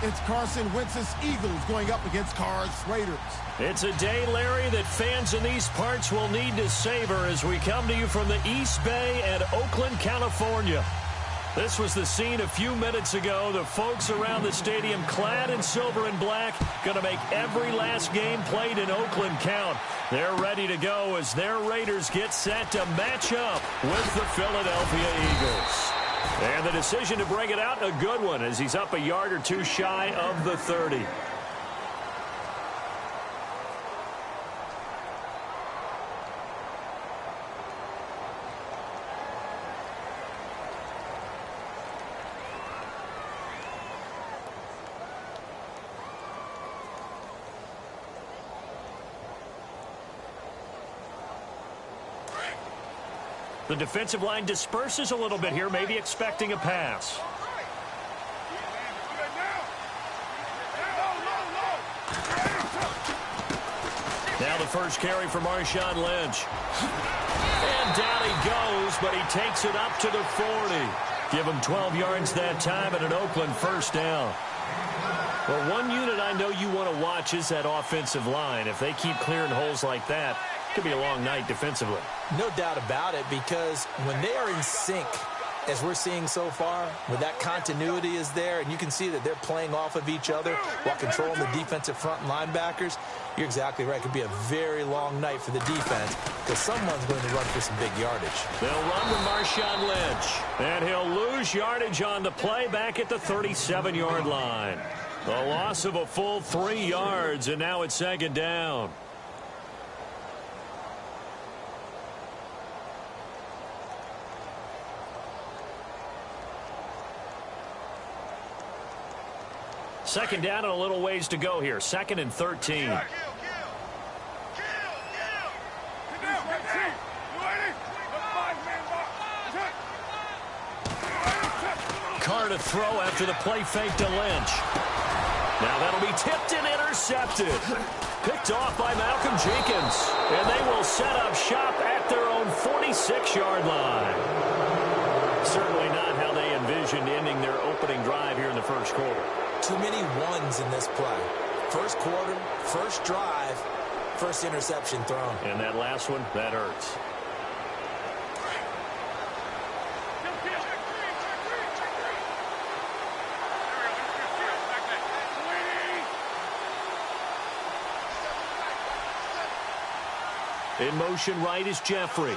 It's Carson Wentz's Eagles going up against Carr's Raiders. It's a day, Larry, that fans in these parts will need to savor as we come to you from the East Bay and Oakland, California. This was the scene a few minutes ago. The folks around the stadium clad in silver and black going to make every last game played in Oakland count. They're ready to go as their Raiders get set to match up with the Philadelphia Eagles. And the decision to bring it out, a good one, as he's up a yard or two shy of the 30. The defensive line disperses a little bit here, maybe expecting a pass. Now the first carry for Marshawn Lynch. And down he goes, but he takes it up to the 40. Give him 12 yards that time and an Oakland first down. Well, one unit I know you want to watch is that offensive line. If they keep clearing holes like that, it could be a long night defensively. No doubt about it, because when they are in sync, as we're seeing so far, when that continuity is there, and you can see that they're playing off of each other while controlling the defensive front linebackers, you're exactly right. It could be a very long night for the defense because someone's going to run for some big yardage. They'll run to Marshawn Lynch, and he'll lose yardage on the play back at the 37-yard line. The loss of a full 3 yards, and now it's second down. Second down and a little ways to go here. 2nd and 13. Carr to throw after the play fake to Lynch. Now that'll be tipped and intercepted. Picked off by Malcolm Jenkins. And they will set up shop at their own 46-yard line. Certainly not how they envisioned ending their opening drive here in the first quarter. Too many ones in this play. First quarter, first drive, first interception thrown. And that last one, that hurts. In motion right is Jeffrey.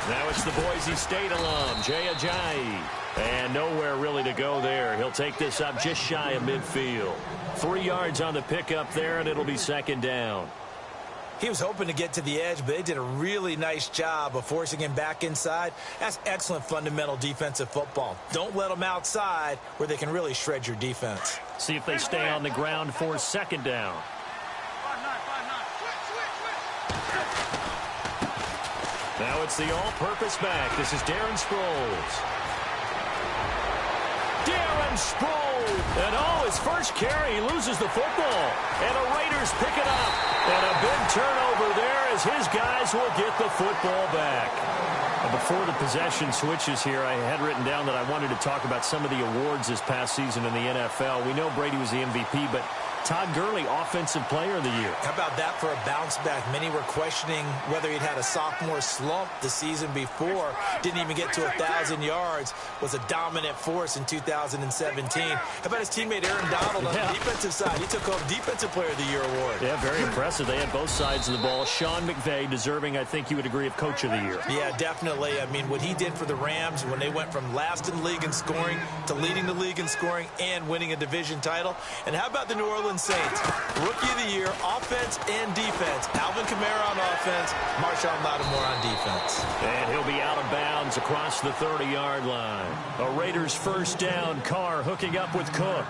Now it's the Boise State alum, Jay Ajayi. And nowhere really to go there. He'll take this up just shy of midfield. 3 yards on the pickup there, and it'll be second down. He was hoping to get to the edge, but they did a really nice job of forcing him back inside. That's excellent fundamental defensive football. Don't let them outside where they can really shred your defense. See if they stay on the ground for second down. Now it's the all-purpose back. This is Darren Sproles. Darren Sproles. And his first carry, he loses the football. And the Raiders pick it up. And a big turnover there as his guys will get the football back. Before the possession switches here, I had written down that I wanted to talk about some of the awards this past season in the NFL. We know Brady was the MVP, but Todd Gurley, Offensive Player of the Year. How about that for a bounce back? Many were questioning whether he'd had a sophomore slump the season before. Didn't even get to 1,000 yards. Was a dominant force in 2017. How about his teammate Aaron Donald on the defensive side? He took home Defensive Player of the Year award. Yeah, very impressive. They had both sides of the ball. Sean McVay deserving, I think you would agree, of Coach of the Year. Yeah, definitely. I mean, what he did for the Rams when they went from last in the league in scoring to leading the league in scoring and winning a division title. And how about the New Orleans Saints? Rookie of the Year, offense and defense. Alvin Kamara on offense, Marshawn Lattimore on defense. And he'll be out of bounds across the 30-yard line. A Raiders first down. Carr hooking up with Cook.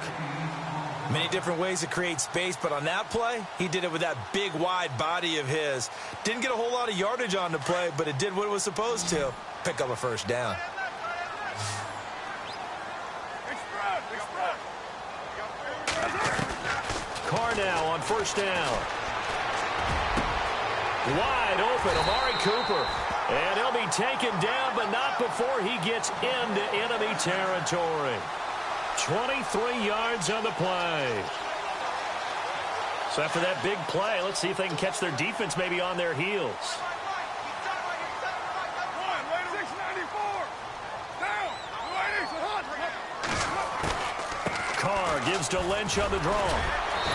Many different ways to create space, but on that play, he did it with that big, wide body of his. Didn't get a whole lot of yardage on the play, but it did what it was supposed to. Pick up a first down. Carr now on first down. Wide open, Amari Cooper. And he'll be taken down, but not before he gets into enemy territory. 23 yards on the play. So after that big play, let's see if they can catch their defense maybe on their heels. Carr gives to Lynch on the draw.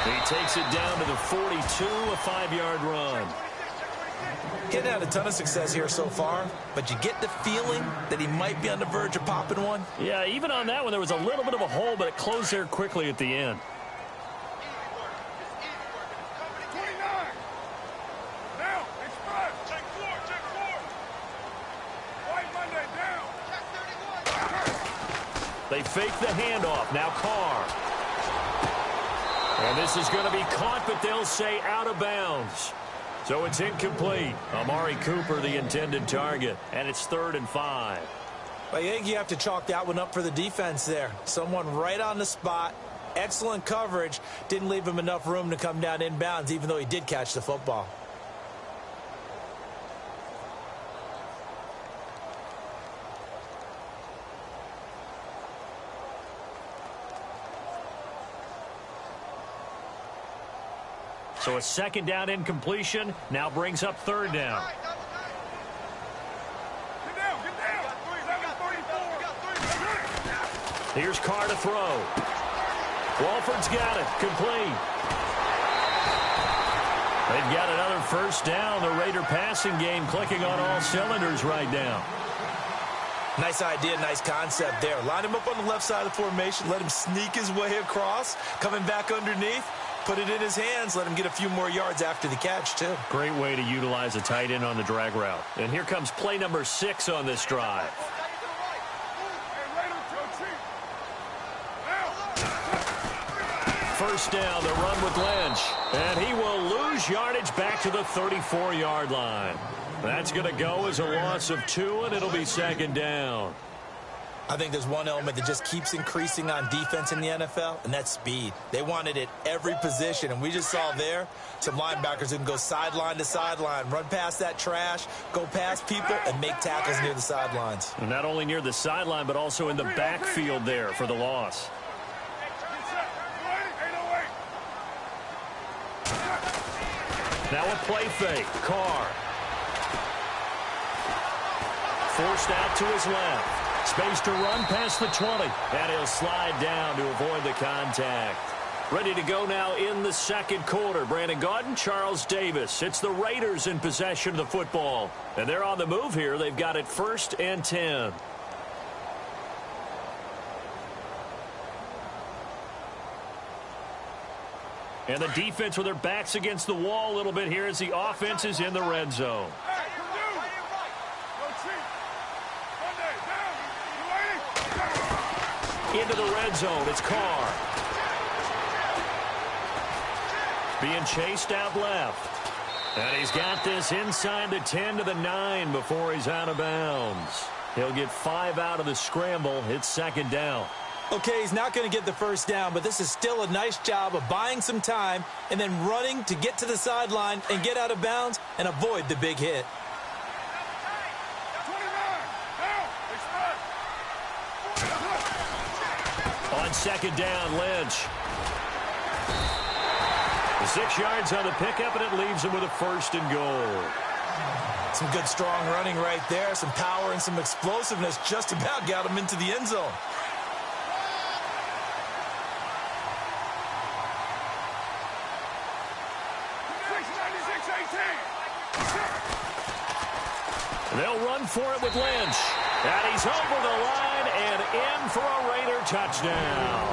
He takes it down to the 42, a 5-yard run. Getting had a ton of success here so far, but you get the feeling that he might be on the verge of popping one. Yeah, even on that one, there was a little bit of a hole, but it closed there quickly at the end. They fake the handoff. Now Carr. And this is going to be caught, but they'll say out of bounds. So it's incomplete. Amari Cooper, the intended target, and it's 3rd and 5. I think you have to chalk that one up for the defense there. Someone right on the spot. Excellent coverage. Didn't leave him enough room to come down inbounds, even though he did catch the football. So a 2nd down incompletion now brings up 3rd down. Here's Carr to throw. Walford's got it. Complete. They've got another 1st down. The Raider passing game clicking on all cylinders right now. Nice idea, nice concept there. Line him up on the left side of the formation. Let him sneak his way across. Coming back underneath. Put it in his hands. Let him get a few more yards after the catch, too. Great way to utilize a tight end on the drag route. And here comes play number 6 on this drive. First down, the run with Lynch. And he will lose yardage back to the 34-yard line. That's going to go as a loss of 2, and it'll be 2nd down. I think there's one element that just keeps increasing on defense in the NFL, and that's speed. They want it at every position, and we just saw there some linebackers who can go sideline to sideline, run past that trash, go past people, and make tackles near the sidelines. And not only near the sideline, but also in the backfield there for the loss. Now a play fake. Carr. Forced out to his left. Space to run past the 20. And he'll slide down to avoid the contact. Ready to go now in the 2nd quarter. Brandon Gaudin, Charles Davis. It's the Raiders in possession of the football. And they're on the move here. They've got it 1st and 10. And the defense with their backs against the wall a little bit here as the offense is in the red zone. Into the red zone, it's Carr. Being chased out left. And he's got this inside the 10 to the 9 before he's out of bounds. He'll get 5 out of the scramble. It's 2nd down. Okay, he's not going to get the 1st down, but this is still a nice job of buying some time and then running to get to the sideline and get out of bounds and avoid the big hit. On 2nd down, Lynch. 6 yards on the pickup, and it leaves him with a 1st and goal. Some good, strong running right there. Some power and some explosiveness just about got him into the end zone. They'll run for it with Lynch. And he's over the line and in for a Raider touchdown.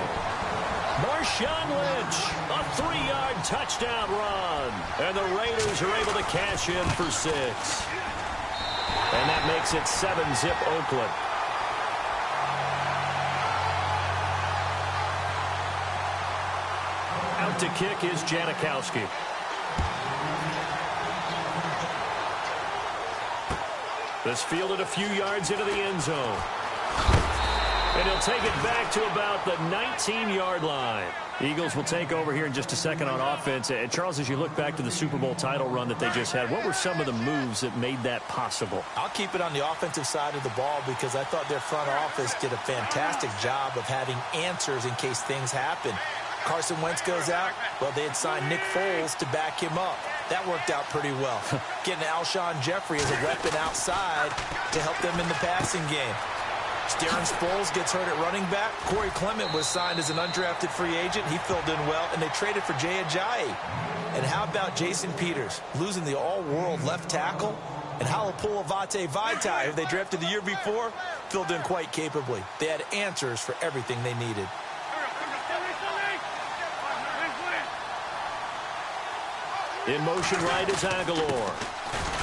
Marshawn Lynch, a 3-yard touchdown run. And the Raiders are able to cash in for 6. And that makes it 7-zip Oakland. Out to kick is Janikowski. This fielded a few yards into the end zone. And he'll take it back to about the 19-yard line. Eagles will take over here in just a second on offense. And Charles, as you look back to the Super Bowl title run that they just had, what were some of the moves that made that possible? I'll keep it on the offensive side of the ball because I thought their front office did a fantastic job of having answers in case things happen. Carson Wentz goes out. Well, they had signed Nick Foles to back him up. That worked out pretty well. Getting Alshon Jeffrey as a weapon outside to help them in the passing game. Darren Sproles gets hurt at running back. Corey Clement was signed as an undrafted free agent. He filled in well, and they traded for Jay Ajayi. And how about Jason Peters losing the all-world left tackle? And Halapoulivaati Vaitai, who they drafted the year before, filled in quite capably. They had answers for everything they needed. In motion right is Aguilar.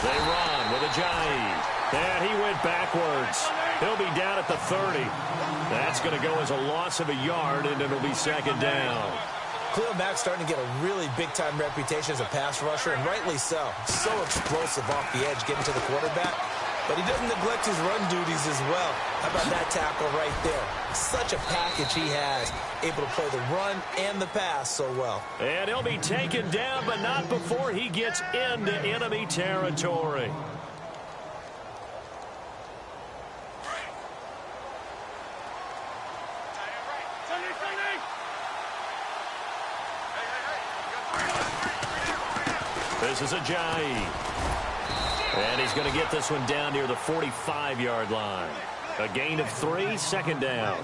They run with Ajayi. And he went backwards. He'll be down at the 30. That's going to go as a loss of a yard, and it'll be second down. Khalil Mack's starting to get a really big-time reputation as a pass rusher, and rightly so. So explosive off the edge, getting to the quarterback. But he doesn't neglect his run duties as well. How about that tackle right there? Such a package he has, able to play the run and the pass so well. And he'll be taken down, but not before he gets into enemy territory. This is Ajayi. And he's going to get this one down near the 45-yard line. A gain of 3, second down.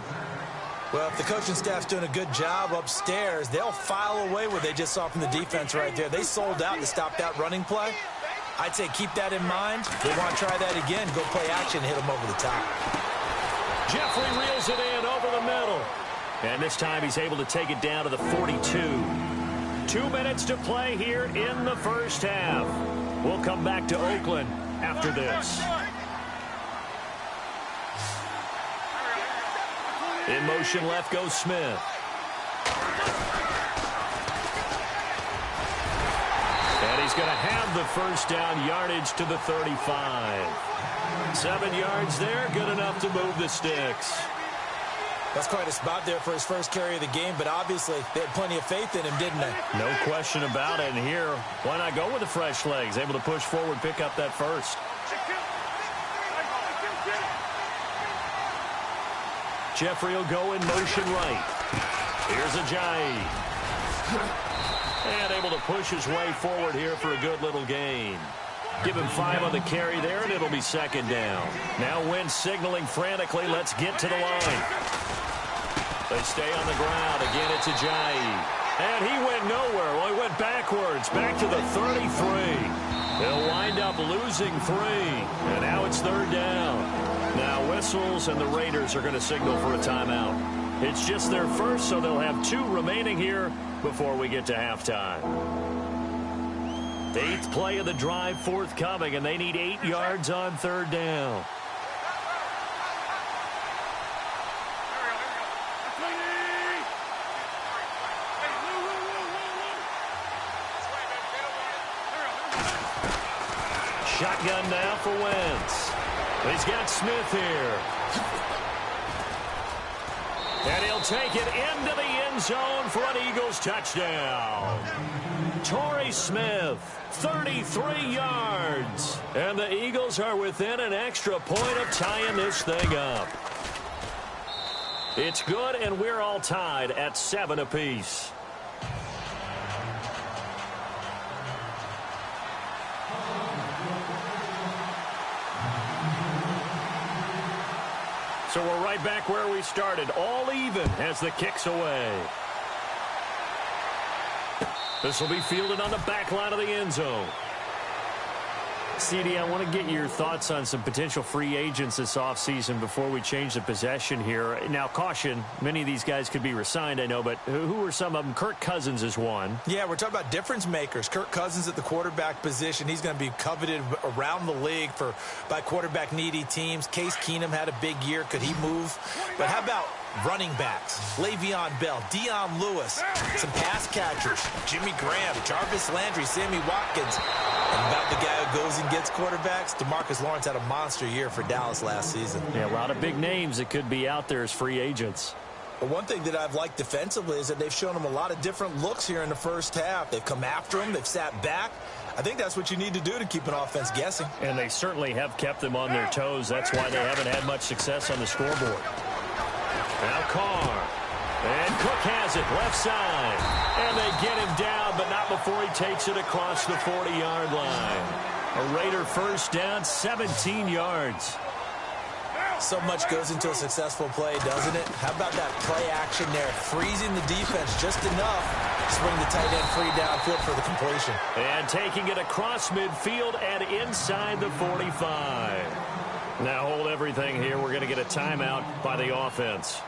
Well, if the coaching staff's doing a good job upstairs, they'll file away what they just saw from the defense right there. They sold out to stop that running play. I'd say keep that in mind. They want to try that again, go play action, hit them over the top. Jeffrey reels it in over the middle. And this time he's able to take it down to the 42. 2 minutes to play here in the first half. We'll come back to Oakland after this. In motion left goes Smith. And he's going to have the first down, yardage to the 35. 7 yards there, good enough to move the sticks. That's quite a spot there for his first carry of the game, but obviously they had plenty of faith in him, didn't they? No question about it. And here, why not go with the fresh legs? Able to push forward, pick up that first. Jeffrey will go in motion right. Here's Ajayi. And able to push his way forward here for a good little gain. Give him 5 on the carry there, and it'll be second down. Now Wentz signaling frantically, let's get to the line. They stay on the ground. Again, it's Ajayi. And he went nowhere. Well, he went backwards, back to the 33. They'll wind up losing 3. And now it's third down. Now whistles, and the Raiders are going to signal for a timeout. It's just their first, so they'll have 2 remaining here before we get to halftime. 8th play of the drive forthcoming, and they need 8 yards on third down. Shotgun now for Wentz. He's got Smith here. And he'll take it into the end zone for an Eagles touchdown. Torrey Smith, 33 yards. And the Eagles are within an extra point of tying this thing up. It's good, and we're all tied at 7 apiece. So we're right back where we started, all even as the kick's away. This will be fielded on the back line of the end zone. CD, I want to get your thoughts on some potential free agents this offseason before we change the possession here. Now, caution, many of these guys could be re-signed, I know, but who are some of them? Kirk Cousins is one. Yeah, we're talking about difference makers. Kirk Cousins at the quarterback position. He's going to be coveted around the league by quarterback-needy teams. Case Keenum had a big year. Could he move? But how about running backs? Le'Veon Bell, Dion Lewis, some pass catchers, Jimmy Graham, Jarvis Landry, Sammy Watkins. And about the guy who goes and gets quarterbacks, DeMarcus Lawrence had a monster year for Dallas last season. Yeah, a lot of big names that could be out there as free agents. But one thing that I've liked defensively is that they've shown them a lot of different looks here in the first half. They've come after them. They've sat back. I think that's what you need to do to keep an offense guessing. And they certainly have kept them on their toes. That's why they haven't had much success on the scoreboard. Now Carr. And Cook has it, left side. And they get him down, but not before he takes it across the 40-yard line. A Raider first down, 17 yards. So much goes into a successful play, doesn't it? How about that play action there? Freezing the defense just enough to swing the tight end free downfield for the completion. And taking it across midfield and inside the 45. Now hold everything here. We're going to get a timeout by the offense,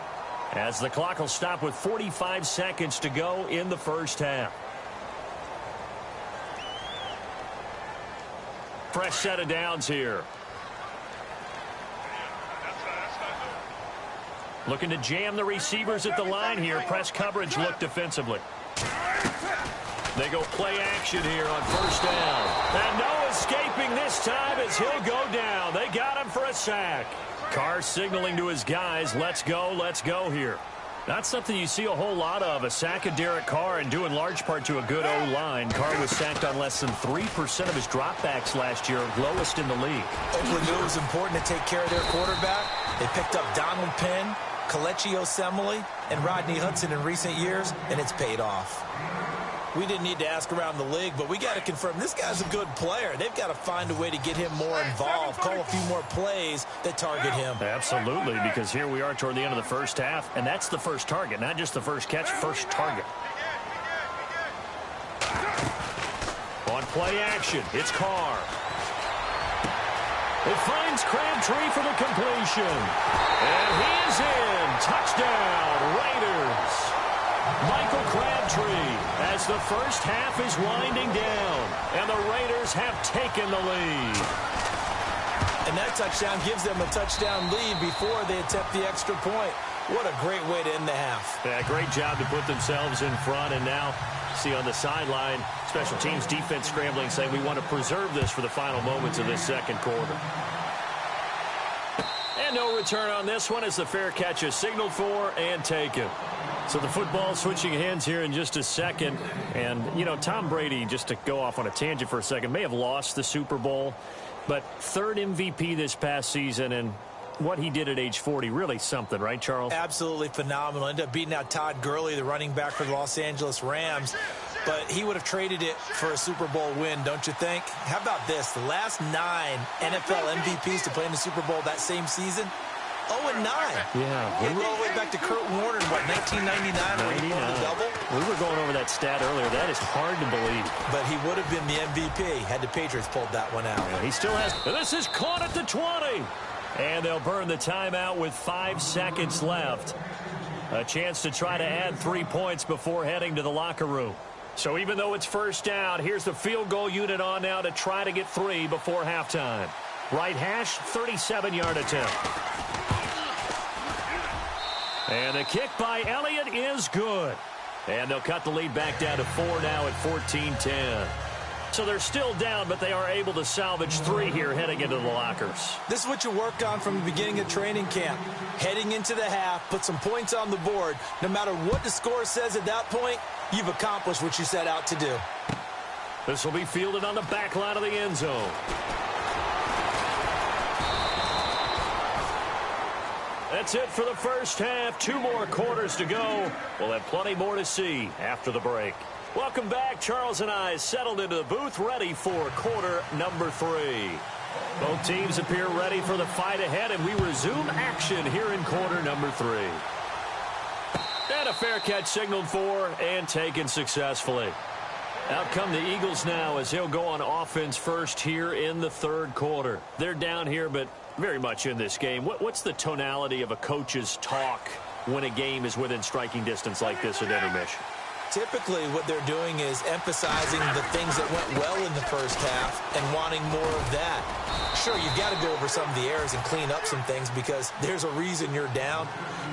as the clock will stop with 45 seconds to go in the first half. Fresh set of downs here. Looking to jam the receivers at the line here. Press coverage look defensively. They go play action here on first down. And no escaping this time as he'll go down. They got him for a sack. Carr signaling to his guys, let's go here. Not something you see a whole lot of, a sack of Derek Carr, and due in large part to a good O-line. Carr was sacked on less than 3% of his dropbacks last year, lowest in the league. Oakland knew it was important to take care of their quarterback. They picked up Donald Penn, Kelechi Osemele, and Rodney Hudson in recent years, and it's paid off. We didn't need to ask around the league, but we got to confirm this guy's a good player. They've got to find a way to get him more involved, call a few more plays that target him. Absolutely, because here we are toward the end of the first half, and that's the first target, not just the first catch, first target. On play action, it's Carr. It finds Crabtree for the completion. And he is in. Touchdown, Raiders. Michael Crabtree as the first half is winding down, and the Raiders have taken the lead. And that touchdown gives them a touchdown lead before they attempt the extra point. What a great way to end the half. Yeah, great job to put themselves in front, and now see on the sideline, special teams defense scrambling, saying we want to preserve this for the final moments of this second quarter. And no return on this one as the fair catch is signaled for and taken. So the football switching hands here in just a second. And, you know, Tom Brady, just to go off on a tangent for a second, may have lost the Super Bowl, but third MVP this past season, and what he did at age 40, really something, right, Charles? Absolutely phenomenal. Ended up beating out Todd Gurley, the running back for the Los Angeles Rams. But he would have traded it for a Super Bowl win, don't you think? How about this? The last 9 NFL MVPs to play in the Super Bowl that same season, 0-9. Yeah. We go all the way back to Kurt Warner in, what, 1999 when he won the double? We were going over that stat earlier. That is hard to believe. But he would have been the MVP had the Patriots pulled that one out. Yeah, he still has. This is caught at the 20. And they'll burn the timeout with 5 seconds left. A chance to try to add 3 points before heading to the locker room. So even though it's first down, here's the field goal unit on now to try to get 3 before halftime. Right hash, 37-yard attempt. And the kick by Elliott is good. And they'll cut the lead back down to 4 now at 14-10. So they're still down, but they are able to salvage 3 here heading into the lockers. This is what you work on from the beginning of training camp. Heading into the half, put some points on the board. No matter what the score says at that point, you've accomplished what you set out to do. This will be fielded on the back line of the end zone. That's it for the first half. 2 more quarters to go. We'll have plenty more to see after the break. Welcome back. Charles and I settled into the booth, ready for quarter number 3. Both teams appear ready for the fight ahead, and we resume action here in quarter number 3. And a fair catch signaled for and taken successfully. Out come the Eagles now as he'll go on offense first here in the third quarter. They're down here, but very much in this game. What's the tonality of a coach's talk when a game is within striking distance like this at intermission? Typically, what they're doing is emphasizing the things that went well in the first half and wanting more of that. Sure, you've got to go over some of the errors and clean up some things because there's a reason you're down.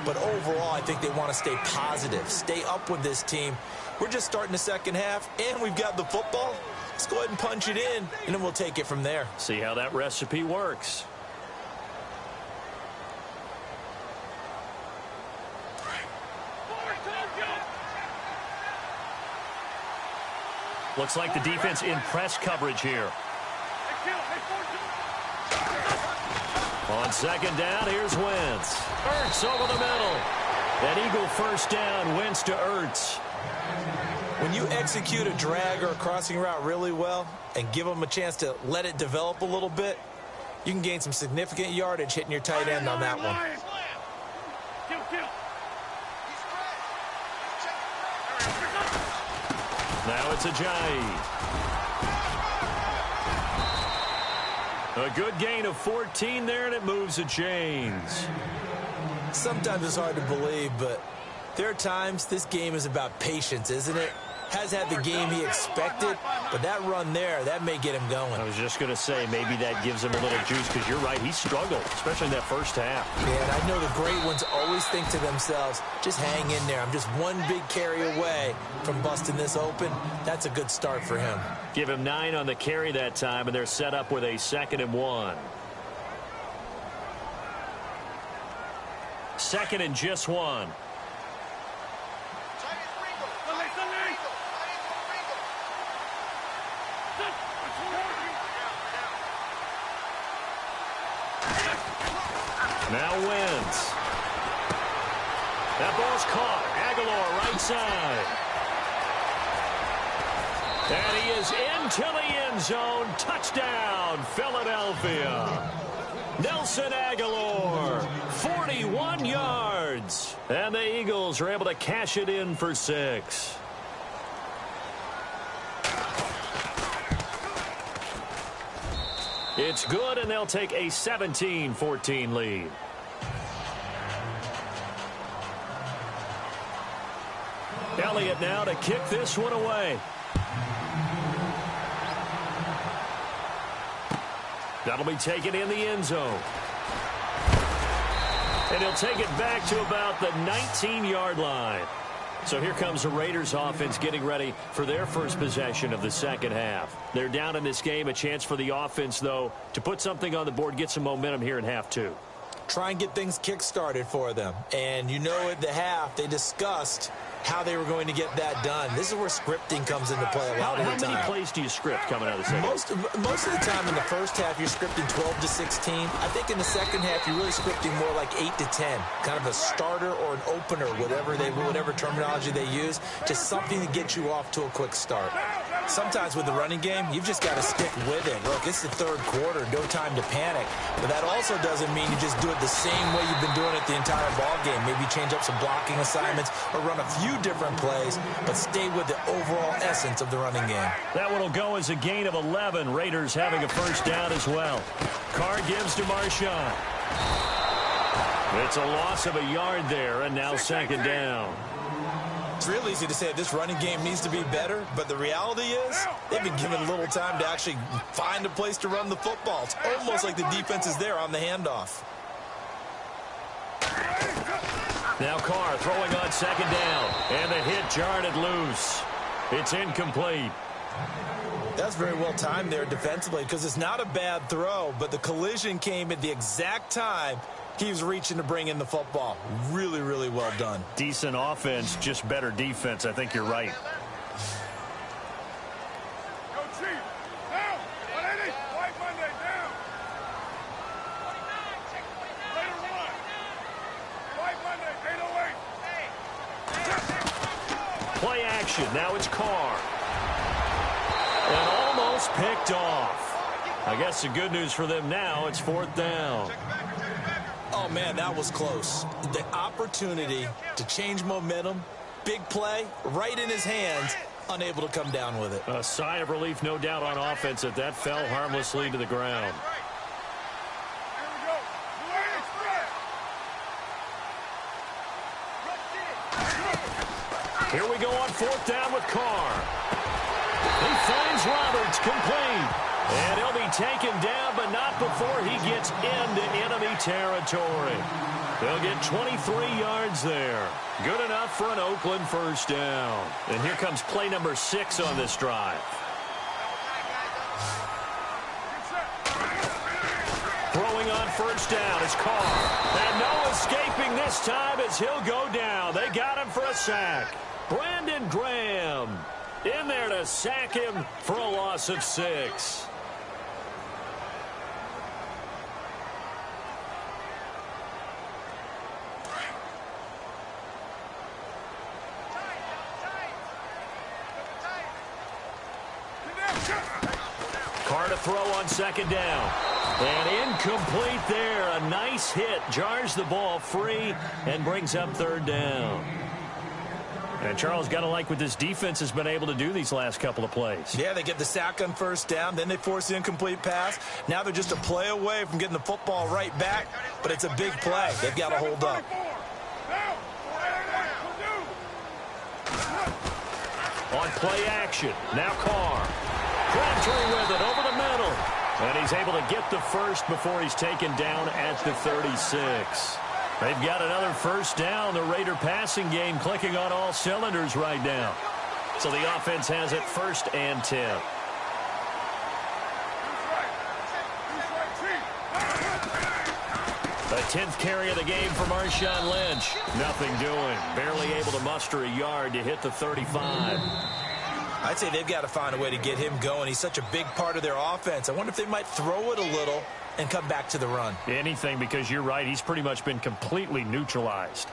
But overall, I think they want to stay positive, stay up with this team. We're just starting the second half, and we've got the football. Let's go ahead and punch it in, and then we'll take it from there. See how that recipe works. Looks like the defense in press coverage here. On second down, here's Wentz. Ertz over the middle. That Eagle first down, Wentz to Ertz. When you execute a drag or a crossing route really well and give them a chance to let it develop a little bit, you can gain some significant yardage hitting your tight end on that one. Now it's Ajayi. A good gain of 14 there, and it moves the chains. Sometimes it's hard to believe, but there are times this game is about patience, isn't it? Has had the game he expected, but that run there, that may get him going. I was just going to say, maybe that gives him a little juice, because you're right, he struggled, especially in that first half. Yeah, and I know the great ones always think to themselves, just hang in there. I'm just one big carry away from busting this open. That's a good start for him. Give him 9 on the carry that time, and they're set up with a 2nd and 1. 2nd and just 1. Now Wentz. That ball's caught. Aguilar right side. And he is into the end zone. Touchdown, Philadelphia. Nelson Aguilar, 41 yards. And the Eagles are able to cash it in for 6. It's good, and they'll take a 17-14 lead. Elliott now to kick this one away. That'll be taken in the end zone. And he'll take it back to about the 19-yard line. So here comes the Raiders offense getting ready for their first possession of the second half. They're down in this game. A chance for the offense, though, to put something on the board, get some momentum here in half 2. Try and get things kick-started for them. And you know at the half, they discussed how they were going to get that done. This is where scripting comes into play a lot of the time. How many plays do you script coming out of the second? Most of the time in the first half, you're scripting 12 to 16. I think in the second half, you're really scripting more like 8 to 10. Kind of a starter or an opener, whatever terminology they use, just something to get you off to a quick start. Sometimes with the running game, you've just got to stick with it. Look, it's the third quarter, no time to panic. But that also doesn't mean you just do it the same way you've been doing it the entire ball game. Maybe change up some blocking assignments or run a few different plays, but stay with the overall essence of the running game. That one will go as a gain of 11. Raiders having a first down as well. Carr gives to Marshawn. It's a loss of a yard there, and now second down. It's real easy to say this running game needs to be better, but the reality is they've been given little time to actually find a place to run the football. It's almost like the defense is there on the handoff. Now Carr throwing on second down, and the hit jarred it loose. It's incomplete. That's very well timed there defensively because it's not a bad throw, but the collision came at the exact time he was reaching to bring in the football. Really, really well done. Decent offense, just better defense. I think you're right. Play action. Now it's Carr. And almost picked off. I guess the good news for them now, it's fourth down. Oh, man, that was close. The opportunity to change momentum, big play, right in his hands, unable to come down with it. A sigh of relief, no doubt, on offense that fell harmlessly to the ground. Here we go on fourth down with Carr. He finds Roberts complete. And he'll be taken down, but not before he gets into enemy territory. They'll get 23 yards there. Good enough for an Oakland first down. And here comes play number 6 on this drive. Throwing on first down is Carr. And no escaping this time as he'll go down. They got him for a sack. Brandon Graham. in there to sack him for a loss of 6. Carr to throw on 2nd down. And incomplete there. A nice hit. Jars the ball free and brings up 3rd down. And Charles, got to like what this defense has been able to do these last couple of plays. Yeah, they get the sack on 1st down. Then they force the incomplete pass. Now they're just a play away from getting the football right back. But it's a big play. They've got to hold up. On play action. Now Carr. Crabtree with it over the middle. And he's able to get the first before he's taken down at the 36. They've got another 1st down. The Raider passing game clicking on all cylinders right now. So the offense has it 1st and 10. The 10th carry of the game for Marshawn Lynch. Nothing doing. Barely able to muster a yard to hit the 35. I'd say they've got to find a way to get him going. He's such a big part of their offense. I wonder if they might throw it a little and come back to the run. Anything, because you're right. He's pretty much been completely neutralized.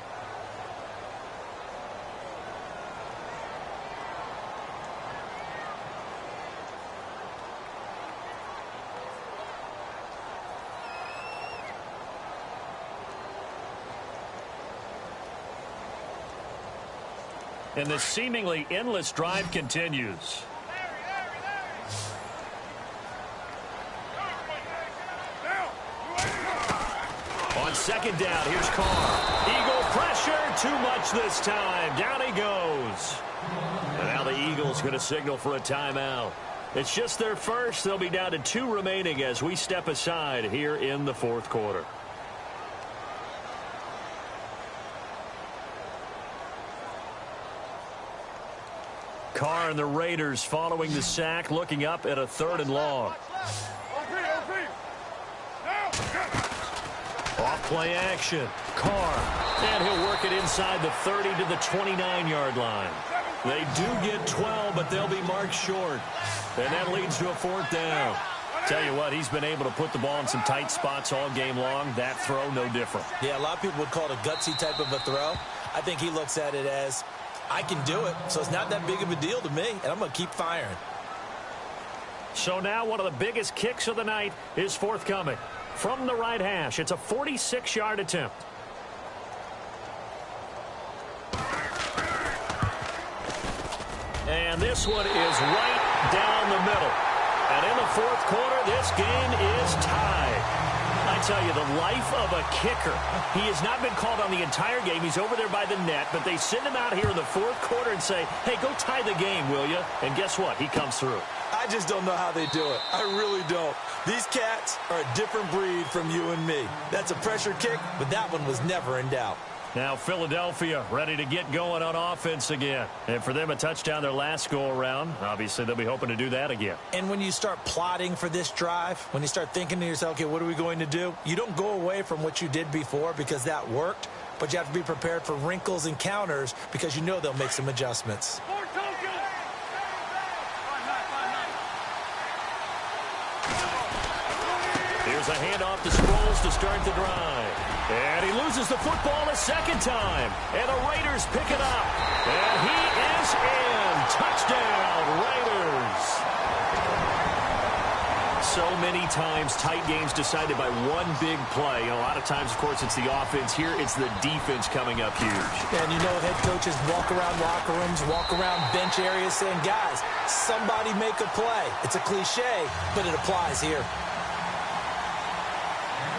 And the seemingly endless drive continues. On 2nd down, here's Carr. Eagle pressure, too much this time. Down he goes. And now the Eagles going to signal for a timeout. It's just their first. They'll be down to 2 remaining as we step aside here in the 4th quarter. Carr and the Raiders following the sack, looking up at a 3rd and long. Off play action. Carr. And he'll work it inside the 30 to the 29-yard line. They do get 12, but they'll be marked short. And that leads to a 4th down. Tell you what, he's been able to put the ball in some tight spots all game long. That throw, no different. Yeah, a lot of people would call it a gutsy type of a throw. I think he looks at it as, I can do it, so it's not that big of a deal to me, and I'm going to keep firing. So now one of the biggest kicks of the night is forthcoming. From the right hash, it's a 46-yard attempt. And this one is right down the middle. And in the 4th quarter, this game is tied. I tell you, the life of a kicker. He has not been called on the entire game. He's over there by the net, but they send him out here in the 4th quarter and say, hey, go tie the game, will you? And guess what? He comes through. I just don't know how they do it. I really don't. These cats are a different breed from you and me. That's a pressure kick, but that one was never in doubt. Now Philadelphia ready to get going on offense again. And for them, a touchdown their last go-around. Obviously, they'll be hoping to do that again. And when you start plotting for this drive, when you start thinking to yourself, okay, what are we going to do? You don't go away from what you did before because that worked, but you have to be prepared for wrinkles and counters because you know they'll make some adjustments. Here's a handoff to Sproles to start the drive. And he loses the football a 2nd time. And the Raiders pick it up. And he is in. Touchdown, Raiders. So many times tight games decided by one big play. You know, a lot of times, of course, it's the offense. Here, it's the defense coming up huge. And you know head coaches walk around locker rooms, walk around bench areas saying, guys, somebody make a play. It's a cliche, but it applies here.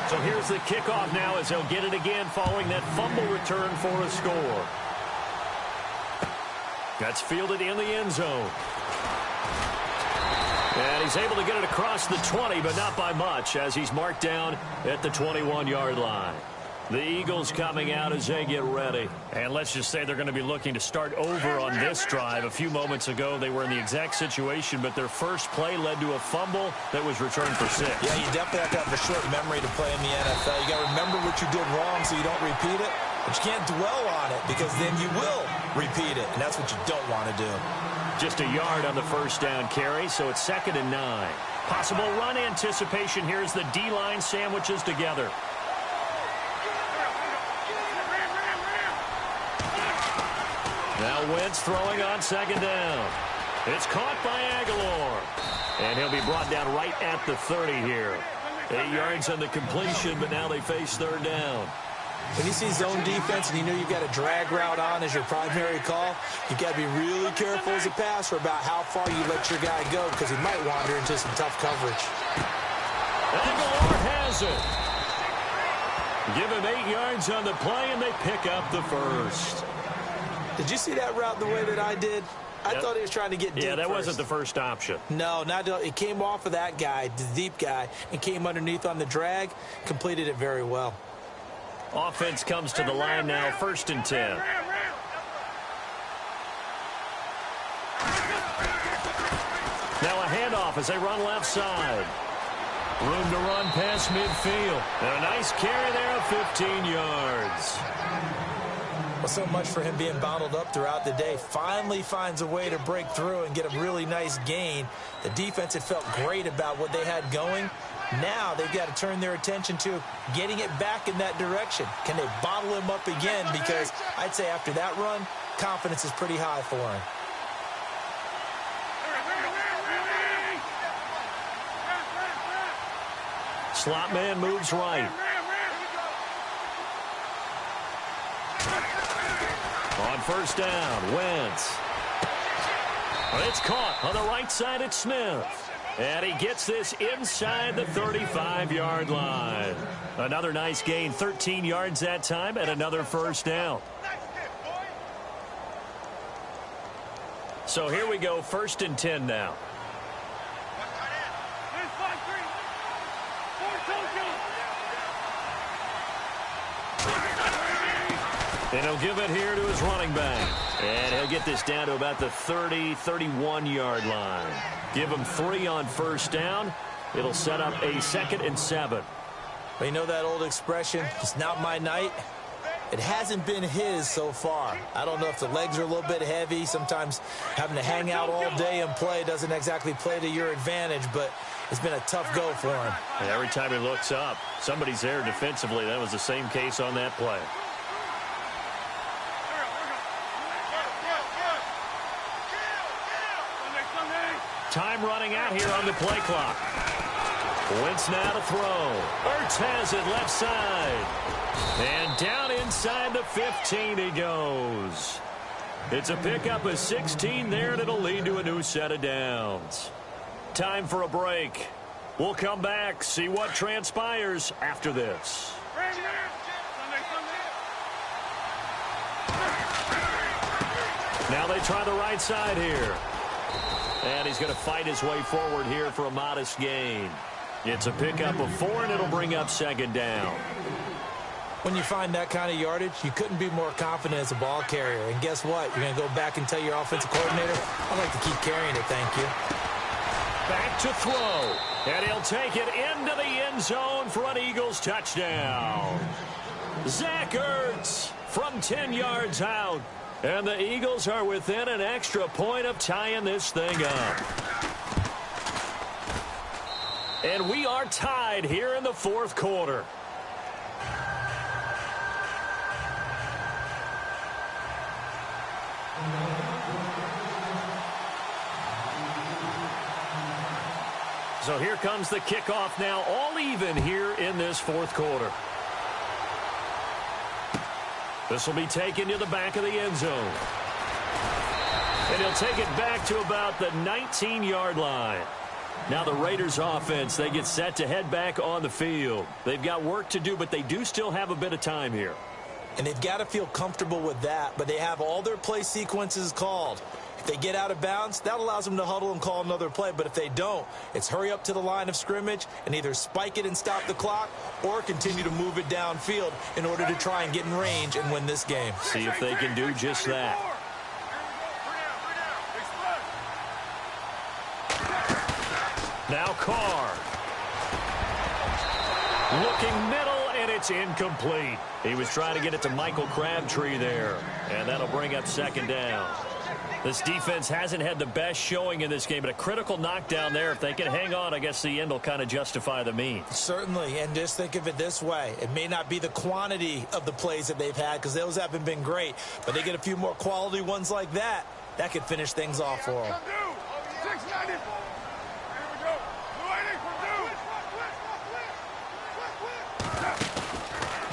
So here's the kickoff now as they'll get it again following that fumble return for a score. That's fielded in the end zone. And he's able to get it across the 20, but not by much as he's marked down at the 21-yard line. The Eagles coming out as they get ready. And let's just say they're going to be looking to start over on this drive. A few moments ago, they were in the exact situation, but their first play led to a fumble that was returned for 6. Yeah, you definitely have to have a short memory to play in the NFL. You got to remember what you did wrong so you don't repeat it, but you can't dwell on it because then you will repeat it, and that's what you don't want to do. Just a yard on the first down carry, so it's 2nd and 9. Possible run anticipation here as the D-line sandwiches together. Now Wentz throwing on 2nd down. It's caught by Aguilar. And he'll be brought down right at the 30 here. 8 yards on the completion, but now they face 3rd down. When you see zone defense and you know you've got a drag route on as your primary call, you've got to be really careful as a passer about how far you let your guy go because he might wander into some tough coverage. Aguilar has it. Give him 8 yards on the play, and they pick up the first. Did you see that route the way that I did? I thought he was trying to get deep. Yeah, that first. wasn't the first option. No, it came off of that guy, the deep guy, and came underneath on the drag, completed it very well. Offense comes to the line now, 1st and 10. Now a handoff as they run left side. Room to run past midfield. And a nice carry there of 15 yards. Well, so much for him being bottled up throughout the day. Finally finds a way to break through and get a really nice gain. The defense had felt great about what they had going. Now they've got to turn their attention to getting it back in that direction. Can they bottle him up again? Because I'd say after that run, confidence is pretty high for him. Slot man moves right. On 1st down, Wentz. It's caught on the right side at Smith. And he gets this inside the 35-yard line. Another nice gain, 13 yards that time, and another 1st down. So here we go, 1st and 10 now. And he'll give it here to his running back. And he'll get this down to about the 30-31-yard line. Give him 3 on 1st down. It'll set up a 2nd and 7. Well, you know that old expression, it's not my night? It hasn't been his so far. I don't know if the legs are a little bit heavy. Sometimes having to hang out all day and play doesn't exactly play to your advantage, but it's been a tough go for him. And every time he looks up, somebody's there defensively. That was the same case on that play. Time running out here on the play clock. Wentz now to throw. Ertz has it left side. And down inside the 15 he goes. It's a pickup of 16 there, and it'll lead to a new set of downs. Time for a break. We'll come back, see what transpires after this. Now they try the right side here. And he's going to fight his way forward here for a modest gain. It's a pickup of 4, and it'll bring up 2nd down. When you find that kind of yardage, you couldn't be more confident as a ball carrier. And guess what? You're going to go back and tell your offensive coordinator, I'd like to keep carrying it, thank you. Back to throw. And he'll take it into the end zone for an Eagles touchdown. Zach Ertz from 10 yards out. And the Eagles are within an extra point of tying this thing up. And we are tied here in the 4th quarter. So here comes the kickoff now, all even here in this 4th quarter. This will be taken to the back of the end zone. And he'll take it back to about the 19-yard line. Now the Raiders offense, they get set to head back on the field. They've got work to do, but they do still have a bit of time here. And they've got to feel comfortable with that, but they have all their play sequences called. If they get out of bounds, that allows them to huddle and call another play. But if they don't, it's hurry up to the line of scrimmage and either spike it and stop the clock or continue to move it downfield in order to try and get in range and win this game. See if they can do just that. Now Carr. Looking middle, and And it's incomplete. He was trying to get it to Michael Crabtree there. And that'll bring up second down. This defense hasn't had the best showing in this game, but a critical knockdown there. If they can hang on, I guess the end will kind of justify the means. Certainly, and just think of it this way. It may not be the quantity of the plays that they've had because those haven't been great, but they get a few more quality ones like that. That could finish things off for them.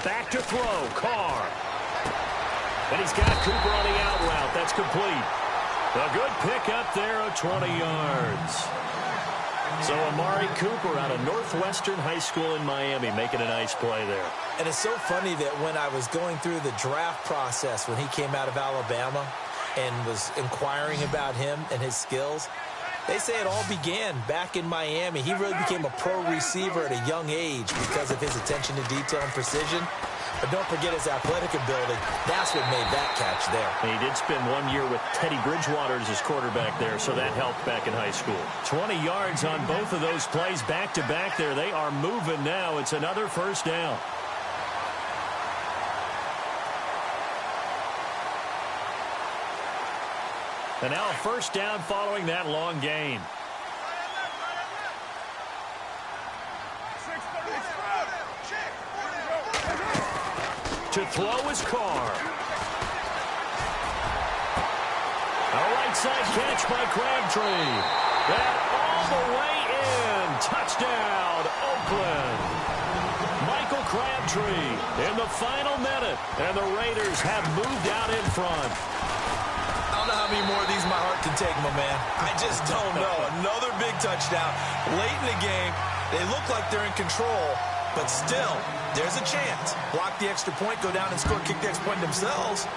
Back to throw, Carr. And he's got Cooper on the out route. That's complete. A good pickup there of 20 yards. So Amari Cooper out of Northwestern High School in Miami making a nice play there. And it's so funny that when I was going through the draft process when he came out of Alabama and was inquiring about him and his skills, they say it all began back in Miami. He really became a pro receiver at a young age because of his attention to detail and precision. But don't forget his athletic ability. That's what made that catch there. And he did spend 1 year with Teddy Bridgewater as his quarterback there, so that helped back in high school. 20 yards on both of those plays back-to-back there. They are moving now. It's another first down. And now a first down following that long gain. To throw is Carr. A right side catch by Crabtree. That all the way in. Touchdown, Oakland. Michael Crabtree in the final minute. And the Raiders have moved out in front. I don't know how many more of these my heart can take, my man. I just don't know. Another big touchdown. Late in the game, they look like they're in control, but still, there's a chance. Block the extra point, go down and score, kick the extra point themselves.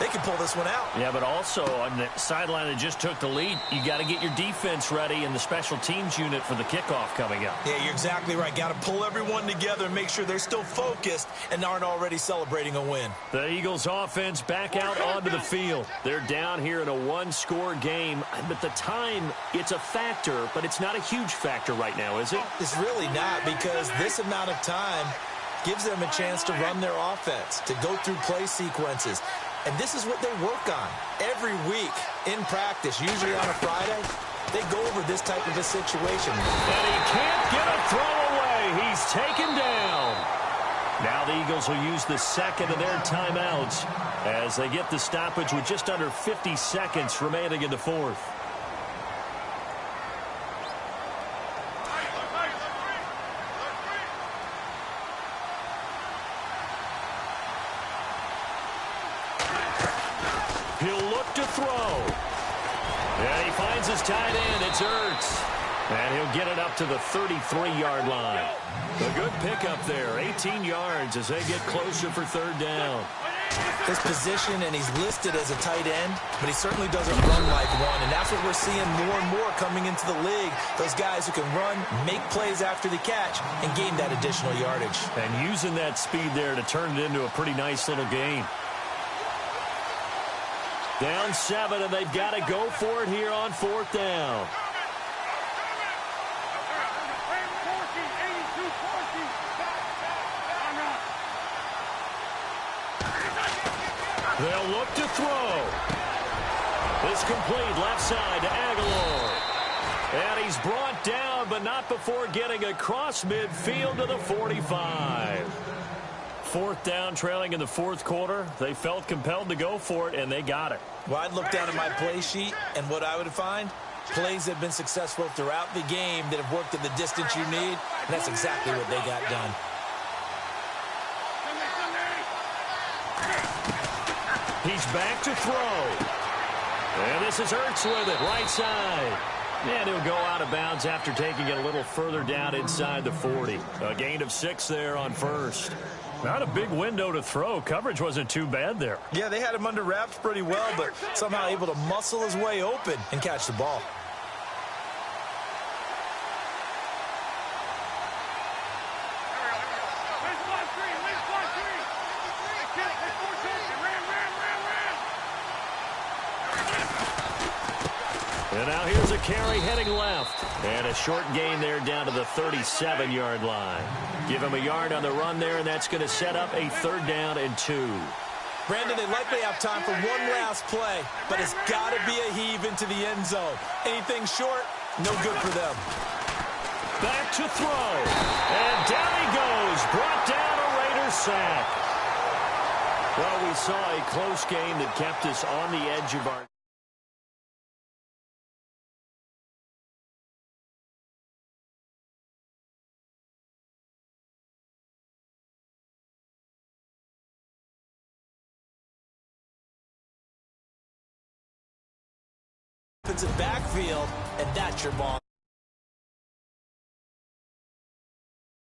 They can pull this one out. Yeah, but also on the sideline that just took the lead, you got to get your defense ready and the special teams unit for the kickoff coming up. Yeah, you're exactly right. Got to pull everyone together and make sure they're still focused and aren't already celebrating a win. The Eagles offense back out onto the field. They're down here in a one-score game. But the time, it's a factor, but it's not a huge factor right now, is it? It's really not, because this amount of time gives them a chance to run their offense, to go through play sequences. And this is what they work on every week in practice, usually on a Friday. They go over this type of a situation. And he can't get a throw away. He's taken down. Now the Eagles will use the second of their timeouts as they get the stoppage with just under 50 seconds remaining in the fourth. He'll look to throw. And he finds his tight end. It's Ertz. And he'll get it up to the 33-yard line. A good pickup there. 18 yards as they get closer for third down. His position, and he's listed as a tight end, but he certainly doesn't run like one. And that's what we're seeing more and more coming into the league. Those guys who can run, make plays after the catch, and gain that additional yardage. And using that speed there to turn it into a pretty nice little gain. Down 7, and they've got to go for it here on fourth down. They'll look to throw. It's complete left side to Aguilar. And he's brought down, but not before getting across midfield to the 45. Fourth down, trailing in the fourth quarter. They felt compelled to go for it, and they got it. Well, I'd look down at my play sheet, and what I would find, plays that have been successful throughout the game that have worked at the distance you need, and that's exactly what they got done. He's back to throw. And this is Ertz with it, right side. And he'll go out of bounds after taking it a little further down inside the 40. A gain of 6 there on first. Not a big window to throw. Coverage wasn't too bad there. Yeah, they had him under wraps pretty well, but somehow able to muscle his way open and catch the ball. And now here's a carry heading left. And a short gain there down to the 37-yard line. Give him a yard on the run there, and that's going to set up a 3rd down and 2. Brandon, they likely have time for one last play, but it's got to be a heave into the end zone. Anything short, no good for them. Back to throw. And down he goes. Brought down a Raider sack. Well, we saw a close game that kept us on the edge of our... Defensive backfield, and that's your ball.